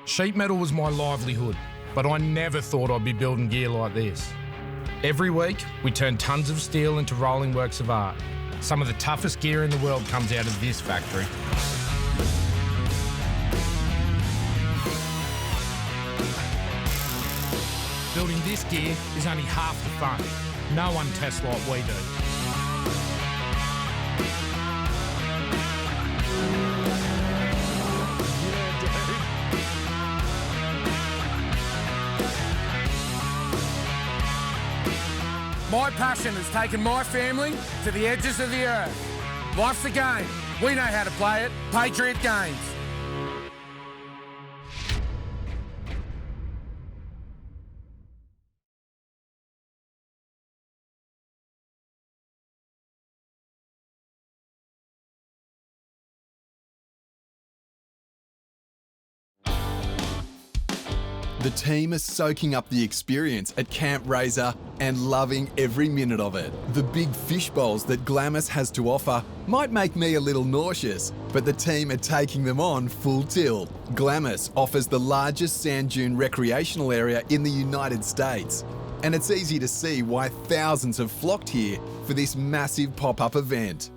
Sheet metal was my livelihood, but I never thought I'd be building gear like this. Every week, we turn tons of steel into rolling works of art. Some of the toughest gear in the world comes out of this factory. Building this gear is only half the fun. No one tests like we do. My passion has taken my family to the edges of the earth. Life's a game. We know how to play it. Patriot Games. The team is soaking up the experience at Camp RZR and loving every minute of it. The big fish bowls that Glamis has to offer might make me a little nauseous, but the team are taking them on full tilt. Glamis offers the largest sand dune recreational area in the United States, and it's easy to see why thousands have flocked here for this massive pop-up event.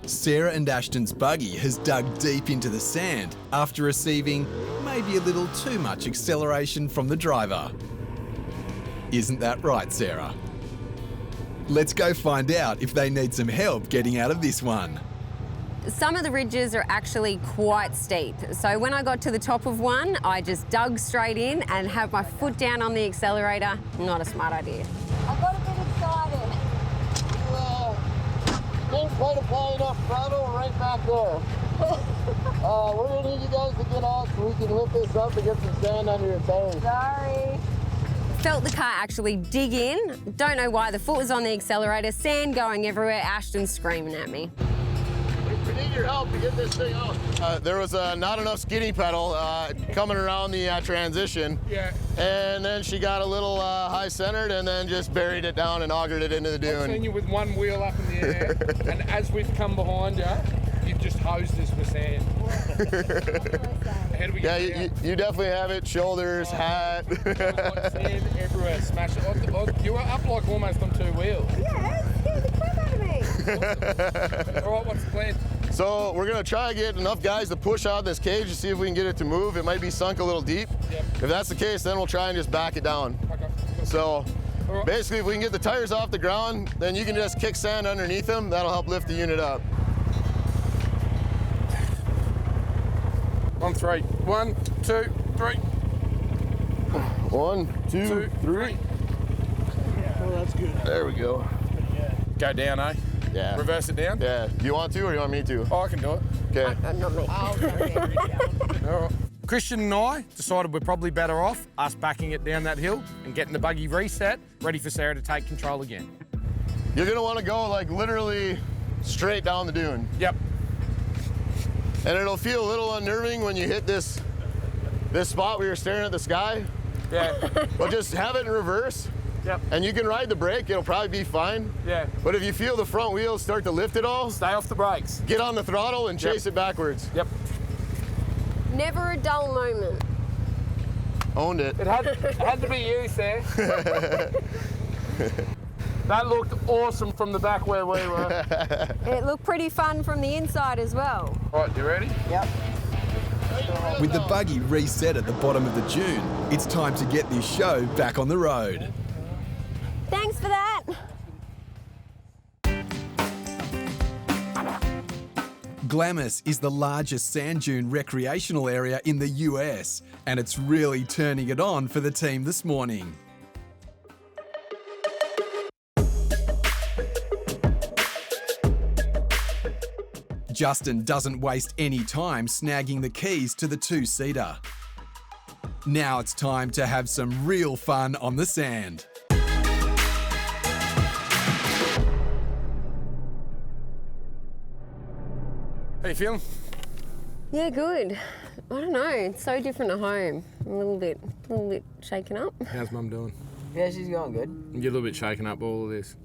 Sarah and Ashton's buggy has dug deep into the sand after receiving maybe a little too much acceleration from the driver. Isn't that right, Sarah? Let's go find out if they need some help getting out of this one. Some of the ridges are actually quite steep, so when I got to the top of one, I just dug straight in and have my foot down on the accelerator. Not a smart idea. I got a bit excited. Didn't quite apply enough throttle right back there. We're gonna need you guys to get off so we can lift this up and get some sand under your tires. Sorry. Felt the car actually dig in. Don't know why, the foot was on the accelerator, sand going everywhere, Ashton screaming at me. We need your help to get this thing out. There was not enough skidding pedal coming around the transition. Yeah. And then she got a little high-centered and then just buried it down and augured it into the dune. I've seen you with one wheel up in the air, and as we've come behind you, you've just hosed us with sand. How do we get down? You definitely have it. Shoulders, hat. Like sand everywhere, smash it. You were up like almost on two wheels. Yeah, it scared the crap out of me. All right, what's the plan? So we're gonna try to get enough guys to push out this cage to see if we can get it to move. It might be sunk a little deep. Yep. If that's the case, then we'll try and just back it down. Okay. So right. basically, if we can get the tires off the ground, then you can just kick sand underneath them. That'll help lift the unit up. On three. 1, 2, 3. 1, 2, 3. Oh, that's good. There we go. Go down, eh? Yeah. Reverse it down? Yeah. Do you want to or do you want me to? Oh, I can do it. Okay. Not me. All right. Christian and I decided we're probably better off us backing it down that hill and getting the buggy reset, ready for Sarah to take control again. You're gonna want to go like literally straight down the dune. Yep. And it'll feel a little unnerving when you hit this spot where you're staring at the sky. Yeah. But just have it in reverse. Yep. And you can ride the brake, it'll probably be fine. Yeah. But if you feel the front wheels start to lift it all, Stay off the brakes. get on the throttle and chase Yep. it backwards. Yep. Never a dull moment. Owned it. It had to be you, Sam. That looked awesome from the back where we were. It looked pretty fun from the inside as well. All right, you ready? Yep. With the buggy reset at the bottom of the dune, it's time to get this show back on the road. Thanks for that. Glamis is the largest sand dune recreational area in the US, and it's really turning it on for the team this morning. Justin doesn't waste any time snagging the keys to the two-seater. Now it's time to have some real fun on the sand. How you feeling? Yeah, good. I don't know, it's so different at home. I'm a little bit shaken up. How's Mum doing? Yeah, she's going good. You're a little bit shaken up all of this.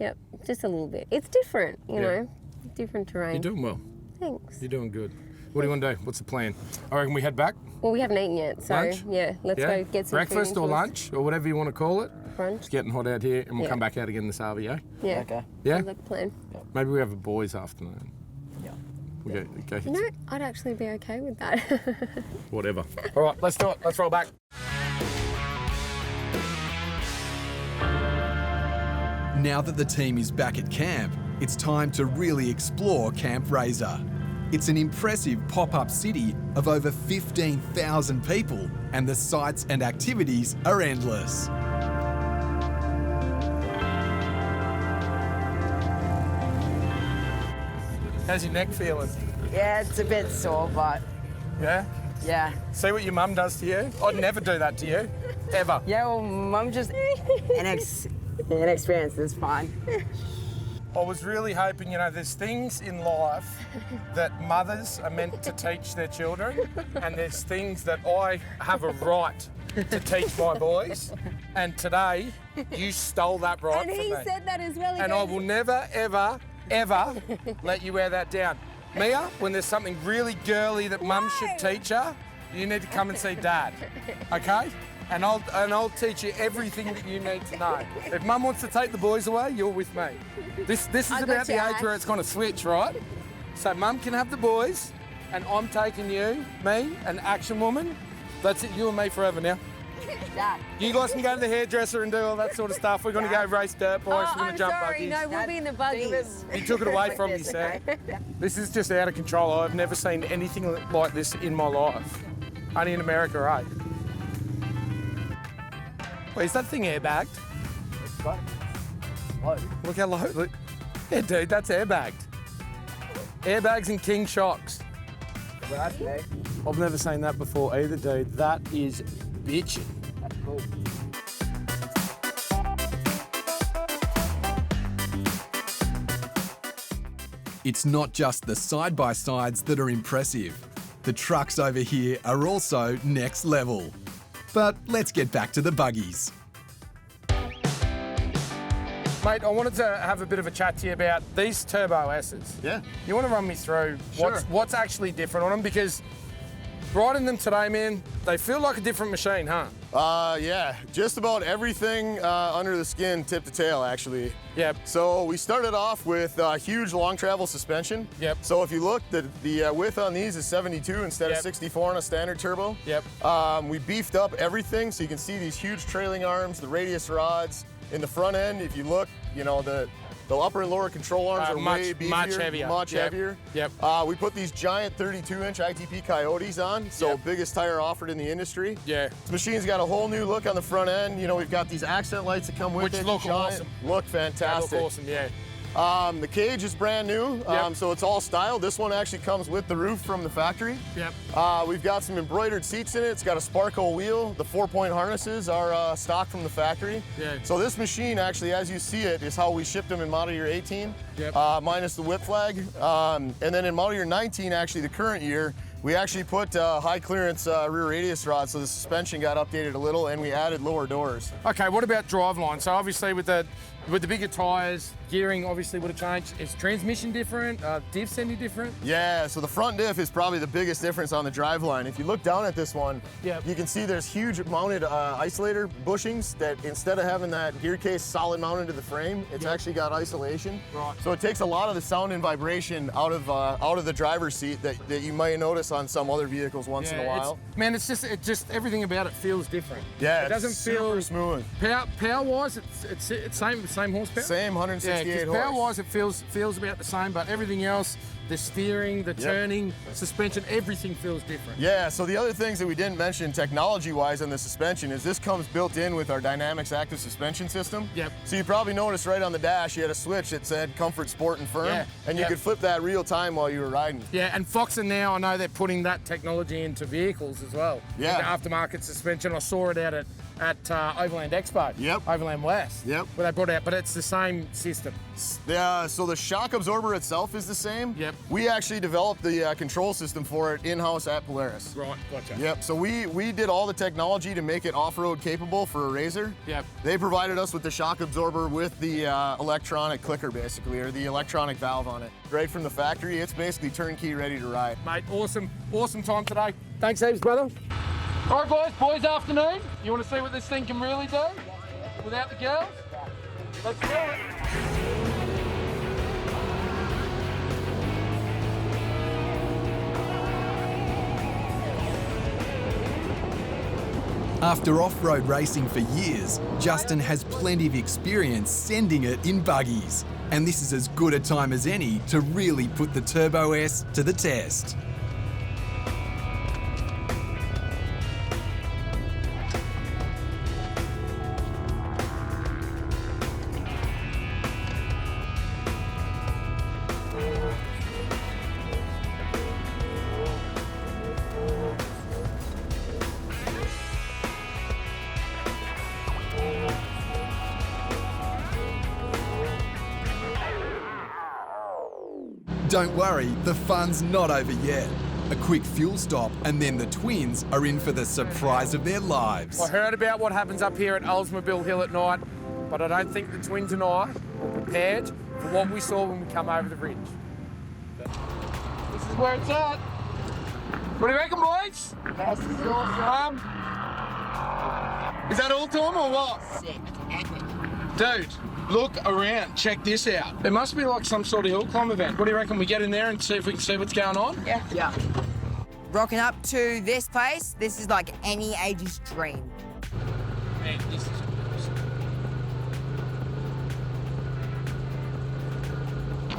Yep, just a little bit. It's different, you Yeah. know, different terrain. You're doing well. Thanks. You're doing good. What do you want to do? What's the plan? I reckon we head back. Well, we haven't eaten yet, so Lunch? yeah, let's go get some breakfast food or into us. lunch or whatever you want to call it. Brunch. It's getting hot out here, and we'll Yeah. come back out again this RV, eh? Yeah. Okay. Yeah. Sounds like a plan. Maybe we have a boys' afternoon. Yeah. We go hit You know, I'd actually be okay with that. whatever. All right, let's do it. Let's roll back. Now that the team is back at camp, it's time to really explore Camp RZR. It's an impressive pop-up city of over 15,000 people, and the sights and activities are endless. How's your neck feeling? Yeah, it's a bit sore, but Yeah? yeah. See what your mum does to you? I'd never do that to you. Ever. Yeah, well, Mum just inexperienced is fine. I was really hoping, you know, there's things in life that mothers are meant to teach their children, and there's things that I have a right to teach my boys. And today, you stole that right And from he me. said that as well. He And goes, I will never, ever, ever let you wear that down. Mia, when there's something really girly that mum should teach her, you need to come and see Dad, okay? And I'll teach you everything that you need to know. If Mum wants to take the boys away, you're with me. This is I got about the you, age Ash. where it's going to switch, right? So Mum can have the boys, and I'm taking you, me, and Action Woman. That's it, you and me forever now. Dad. You guys can go to the hairdresser and do all that sort of stuff. We're going to go race dirt bikes. Oh, We're going I'm to jump sorry. buggies. No, we'll be in the buggies. You took it away from me, Sam. This is just out of control. I've never seen anything like this in my life. Only in America, right? Wait, is that thing airbagged? Look how low. Look. Yeah, dude, that's airbagged. Airbags and king shocks. I've never seen that before either, dude. That is bitchin'. That's cool. It's not just the side-by-sides that are impressive. The trucks over here are also next level. But let's get back to the buggies. Mate, I wanted to have a bit of a chat to you about these Turbo S's. Yeah. You want to run me through Sure. what's actually different on them? Because riding them today, man, they feel like a different machine, huh? Yeah, just about everything under the skin, tip to tail, actually. Yep. So we started off with huge long travel suspension. Yep. So if you look, the width on these is 72 instead Yep. of 64 on a standard turbo. Yep. We beefed up everything, so you can see these huge trailing arms, the radius rods. In the front end, if you look, you know, the upper and lower control arms are way beefier, much heavier. Much Yep. heavier. Yep. We put these giant 32-inch ITP Coyotes on, so Yep. biggest tire offered in the industry. Yeah. This machine's got a whole new look on the front end. You know, we've got these accent lights that come with Which it. look giant- awesome. Look They fantastic. look awesome, yeah. The cage is brand new, Yep. so it's all style. This one actually comes with the roof from the factory. Yep. We've got some embroidered seats in it. It's got a Sparco wheel. The 4-point harnesses are stock from the factory. Yeah. So this machine, actually, as you see it, is how we shipped them in model year 18, Yep. minus the whip flag. And then in model year 19, actually the current year, we actually put high clearance rear radius rods, so the suspension got updated a little, and we added lower doors. Okay, what about driveline? So obviously with the bigger tyres, gearing obviously would have changed. Is transmission different? Diffs any different? Yeah, so the front diff is probably the biggest difference on the driveline. If you look down at this one, Yep. you can see there's huge mounted isolator bushings that instead of having that gear case solid mounted to the frame, it's actually got isolation. Right. So it takes a lot of the sound and vibration out of the driver's seat that you might notice on some other vehicles once in a while. Man, it's just everything about it feels different. Yeah, it doesn't it's feel super smooth. Power-wise, it's same horsepower. Same 168 Yeah, horse. power-wise it feels about the same, but everything else, the steering, the turning, suspension, everything feels different. Yeah, so the other things that we didn't mention technology-wise on the suspension is this comes built in with our Dynamics active suspension system. Yep. So you probably noticed right on the dash you had a switch that said Comfort, Sport, and Firm, Yeah, and you yep. could flip that real time while you were riding. Yeah, and Foxen now, I know they're putting that technology into vehicles as well. Yeah. With the aftermarket suspension. I saw it out at Overland Expo. Yep. Overland West. Yep. Where they brought out, but it's the same system. So the shock absorber itself is the same. Yep. We actually developed the control system for it in-house at Polaris. Right, gotcha. Yep, so we did all the technology to make it off-road capable for a Razer. Yep. They provided us with the shock absorber with the electronic clicker, basically, or the electronic valve on it. Right from the factory, it's basically turnkey, ready to ride. Mate, awesome time today. Thanks heaps, brother. All right, boys afternoon. You want to see what this thing can really do without the girls? Let's do it. After off-road racing for years, Justin has plenty of experience sending it in buggies. And this is as good a time as any to really put the Turbo S to the test. Don't worry, the fun's not over yet. A quick fuel stop and then the twins are in for the surprise of their lives. I heard about what happens up here at Oldsmobile Hill at night, but I don't think the twins and I were prepared for what we saw when we come over the ridge. This is where it's at. What do you reckon, boys? This is awesome. Is that all, Tom, or what? Sick. Dude, look around. Check this out. It must be like some sort of hill climb event. What do you reckon? We get in there and see if we can see what's going on? Yeah. Rocking up to this place, this is like any age's dream. Man, this is awesome.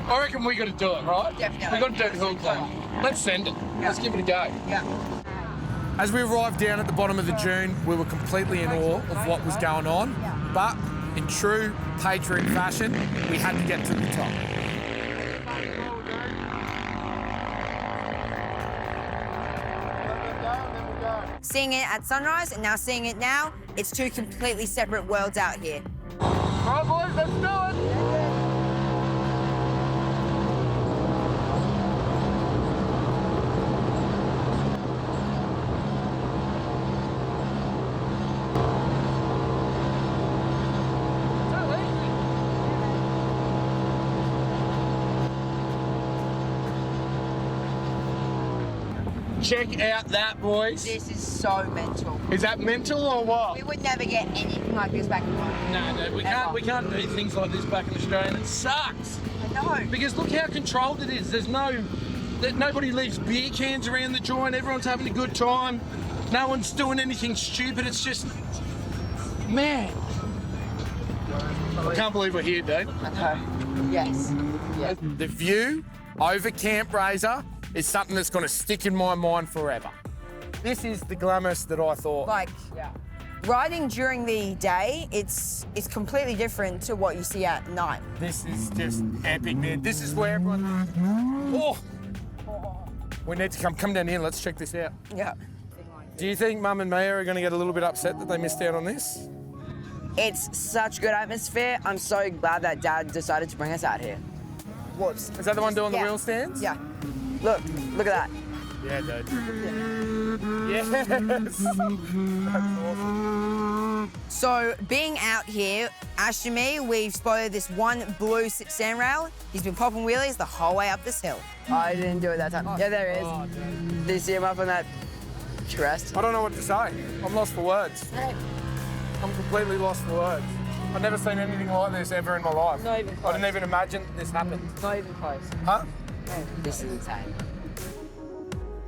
I reckon we got to do it, right? Definitely. We got to do the hill climb. Let's send it. Let's give it a go. Yeah. As we arrived down at the bottom of the dune, we were completely in awe of what was going on, but in true Patriot fashion, we had to get to the top. Seeing it at sunrise and now seeing it now, it's two completely separate worlds out here. All right, boys, let's do it. Check out that, boys. This is so mental. Is that mental or what? We would never get anything like this back in home. No, we can't do things like this back in Australia, and it sucks. I know. Because look how controlled it is. Nobody leaves beer cans around the joint. Everyone's having a good time. No one's doing anything stupid. It's just, man. I can't believe we're here, dude. Okay. Yes. The view over Camp RZR is something that's going to stick in my mind forever. This is the Glamis that I thought. Like, riding during the day, it's completely different to what you see at night. This is just epic, man. This is where everyone... Oh! We need to come down here. Let's check this out. Yeah. Do you think Mum and Mia are going to get a little bit upset that they missed out on this? It's such good atmosphere. I'm so glad that Dad decided to bring us out here. Whoops. Is that the one doing the Yeah. wheel stands? Yeah. Look at that. Yeah, dude. Yes! That's awesome. So being out here, Ash and me, we've spotted this one blue sand rail. He's been popping wheelies the whole way up this hill. I didn't do it that time. Yeah, there he is. Oh, Do you see him up on that crest? I don't know what to say. I'm lost for words. I'm completely lost for words. I've never seen anything like this ever in my life. Not even I close. didn't even imagine this happened. Not even close. Huh? This is insane.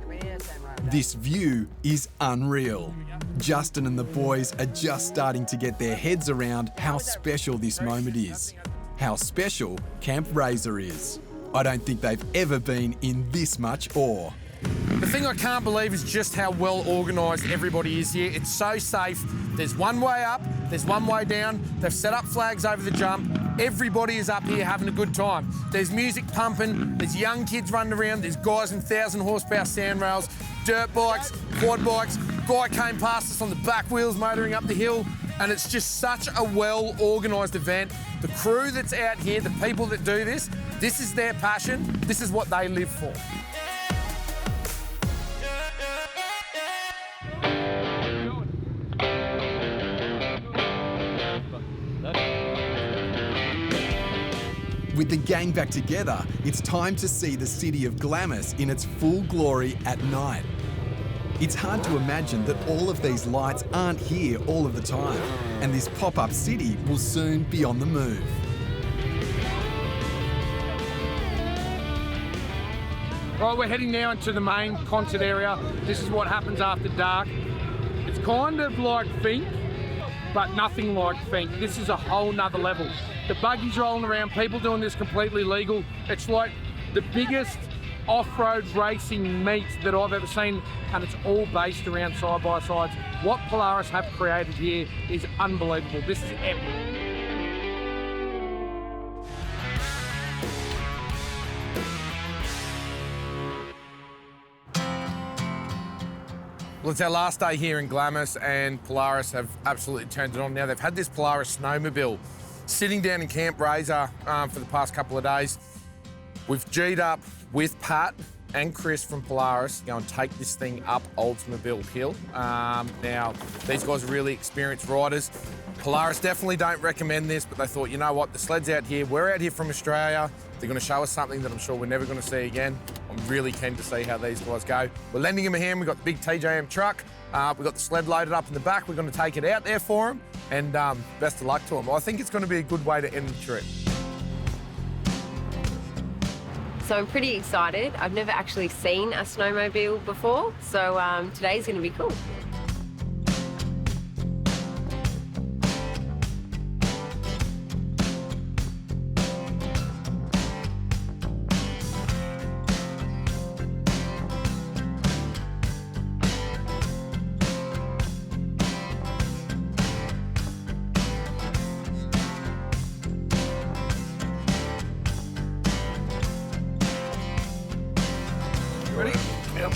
We need a sand rail. This view is unreal. Justin and the boys are just starting to get their heads around how special this moment is. How special Camp RZR is. I don't think they've ever been in this much awe. The thing I can't believe is just how well organised everybody is here. It's so safe. There's one way up, there's one way down. They've set up flags over the jump. Everybody is up here having a good time. There's music pumping, there's young kids running around, there's guys in 1,000 horsepower sand rails, dirt bikes, quad bikes, guy came past us on the back wheels motoring up the hill, and it's just such a well-organised event. The crew that's out here, the people that do this is their passion. This is what they live for. With the gang back together, it's time to see the city of Glamis in its full glory at night. It's hard to imagine that all of these lights aren't here all of the time, and this pop-up city will soon be on the move. Right, we're heading now into the main concert area. This is what happens after dark. It's kind of like Fink, but nothing like Fink. This is a whole nother level. The buggies rolling around, people doing this completely legal. It's like the biggest off-road racing meet that I've ever seen, and it's all based around side-by-sides. What Polaris have created here is unbelievable. This is epic. Well, it's our last day here in Glamis, and Polaris have absolutely turned it on now. They've had this Polaris snowmobile sitting down in Camp RZR for the past couple of days. We've G'd up with Pat and Chris from Polaris to go and take this thing up Oldsmobile Hill. Now, these guys are really experienced riders. Polaris definitely don't recommend this, but they thought, you know what, the sled's out here. We're out here from Australia. They're going to show us something that I'm sure we're never going to see again. I'm really keen to see how these guys go. We're lending them a hand. We've got the big TJM truck. We've got the sled loaded up in the back. We're going to take it out there for them, and best of luck to them. I think it's going to be a good way to end the trip. So I'm pretty excited. I've never actually seen a snowmobile before, so today's going to be cool. Ready? Yep.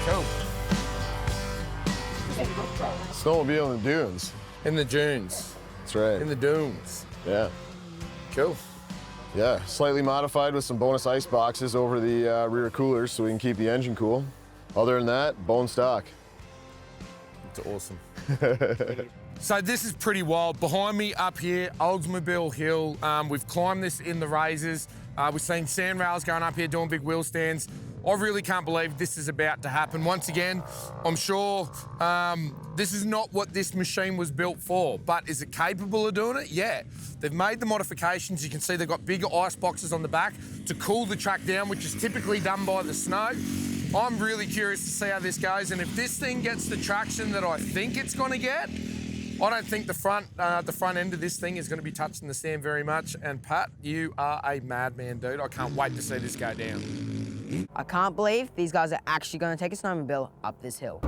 Cool. Snowmobile in the dunes. In the dunes. That's right. In the dunes. Yeah. Cool. Yeah, slightly modified with some bonus ice boxes over the rear coolers so we can keep the engine cool. Other than that, bone stock. It's awesome. So this is pretty wild. Behind me up here, Oldsmobile Hill. We've climbed this in the Razers. We've seen sand rails going up here doing big wheel stands. I really can't believe this is about to happen. Once again, I'm sure this is not what this machine was built for, but is it capable of doing it? Yeah. They've made the modifications. You can see they've got bigger ice boxes on the back to cool the track down, which is typically done by the snow. I'm really curious to see how this goes, and if this thing gets the traction that I think it's going to get, I don't think the front end of this thing is going to be touching the sand very much. And Pat, you are a madman, dude. I can't wait to see this go down. I can't believe these guys are actually going to take a snowmobile up this hill.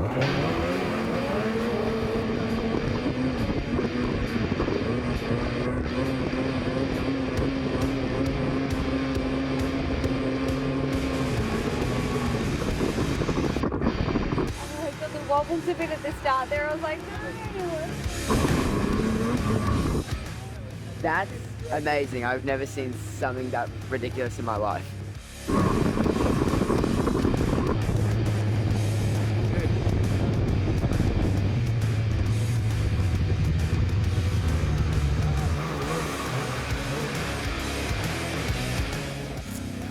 Wobbles a bit at the start there. I was like, no. That's amazing. I've never seen something that ridiculous in my life.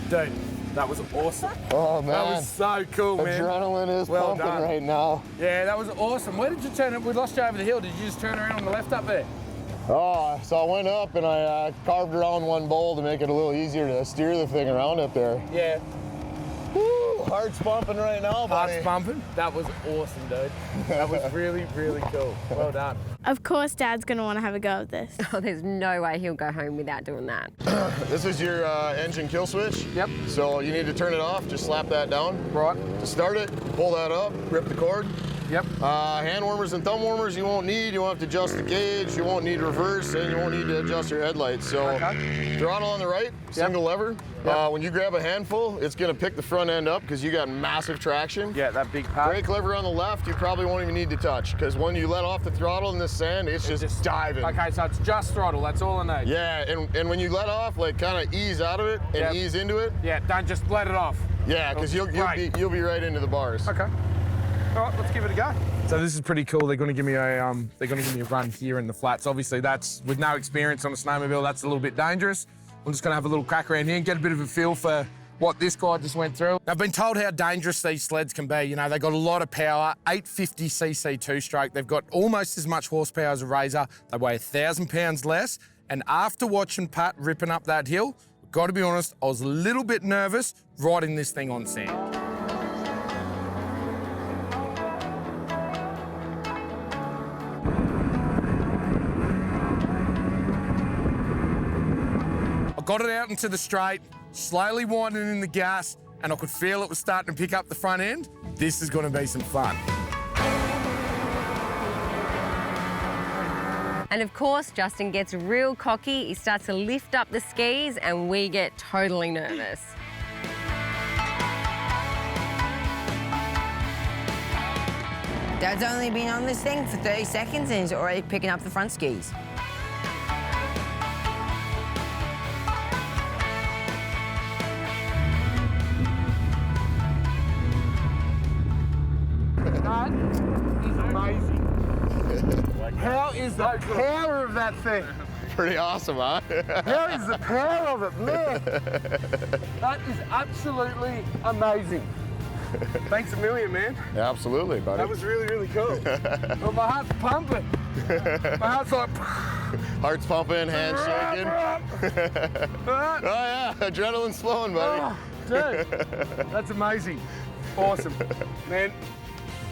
Dude, that was awesome. Oh, man. That was so cool, man. Adrenaline is Well pumping done. right now. Yeah, that was awesome. Where did you turn it? We lost you over the hill. Did you just turn around on the left up there? Oh, so I went up and I carved around one bowl to make it a little easier to steer the thing around up there. Yeah. Woo, heart's pumping right now, buddy. Heart's pumping. That was awesome, dude. That was really, really cool. Well done. Of course, Dad's going to want to have a go at this. Oh, there's no way he'll go home without doing that. This is your engine kill switch. Yep. So you need to turn it off, just slap that down. Right. To start it, pull that up, grip the cord, Yep. Hand warmers and thumb warmers you won't need. You won't have to adjust the gauge. You won't need reverse, and you won't need to adjust your headlights. So throttle on the right, single lever. When you grab a handful, it's going to pick the front end up because you got massive traction. Yeah, that big pack. Brake lever on the left, you probably won't even need to touch because when you let off the throttle in this sand, it's just diving. Okay, so it's just throttle. That's all I need. Yeah, and when you let off, like kind of ease out of it and ease into it. Yeah, don't just let it off. Yeah, because you'll be right into the bars. Okay. All right, let's give it a go. So this is pretty cool. They're going to give me a run here in the flats. Obviously, that's with no experience on a snowmobile. That's a little bit dangerous. I'm just going to have a little crack around here and get a bit of a feel for what this guy just went through. I've been told how dangerous these sleds can be. You know, they've got a lot of power, 850cc two-stroke. They've got almost as much horsepower as a Razer. They weigh 1,000 pounds less. And after watching Pat ripping up that hill, got to be honest, I was a little bit nervous riding this thing on sand. Got it out into the straight, slowly widening the gas, and I could feel it was starting to pick up the front end. This is going to be some fun. And of course, Justin gets real cocky. He starts to lift up the skis and we get totally nervous. Dad's only been on this thing for 30 seconds and he's already picking up the front skis. That is amazing. How is the power of that thing? Pretty awesome, huh? How is the power of it, man? That is absolutely amazing. Thanks a million, man. Yeah, absolutely, buddy. That was really, really cool. Well, my heart's pumping. My heart's like... Heart's pumping, hands shaking. Oh, yeah, adrenaline's flowing, buddy. Oh, dude, that's amazing. Awesome. Man,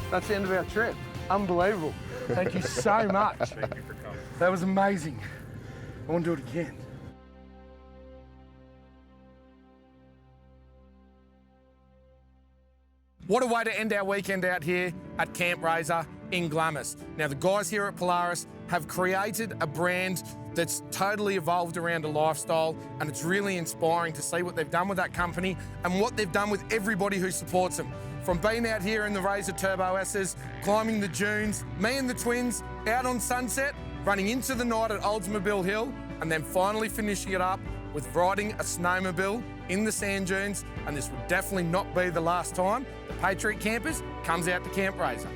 that's the end of our trip. Unbelievable. Thank you so much. Thank you for coming. That was amazing. I want to do it again. What a way to end our weekend out here at Camp RZR in Glamis. Now, the guys here at Polaris have created a brand that's totally evolved around a lifestyle, and it's really inspiring to see what they've done with that company and what they've done with everybody who supports them. From being out here in the Razer Turbo S's, climbing the dunes, me and the twins out on Sunset, running into the night at Oldsmobile Hill, and then finally finishing it up with riding a snowmobile in the sand dunes, and this would definitely not be the last time the Patriot campers comes out to Camp RZR.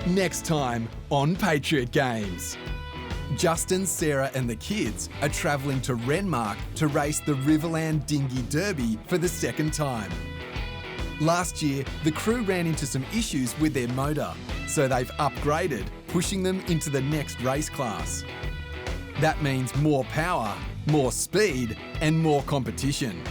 Next time on Patriot Games. Justin, Sarah and the kids are travelling to Renmark to race the Riverland Dinghy Derby for the second time. Last year, the crew ran into some issues with their motor, so they've upgraded, pushing them into the next race class. That means more power, more speed and more competition.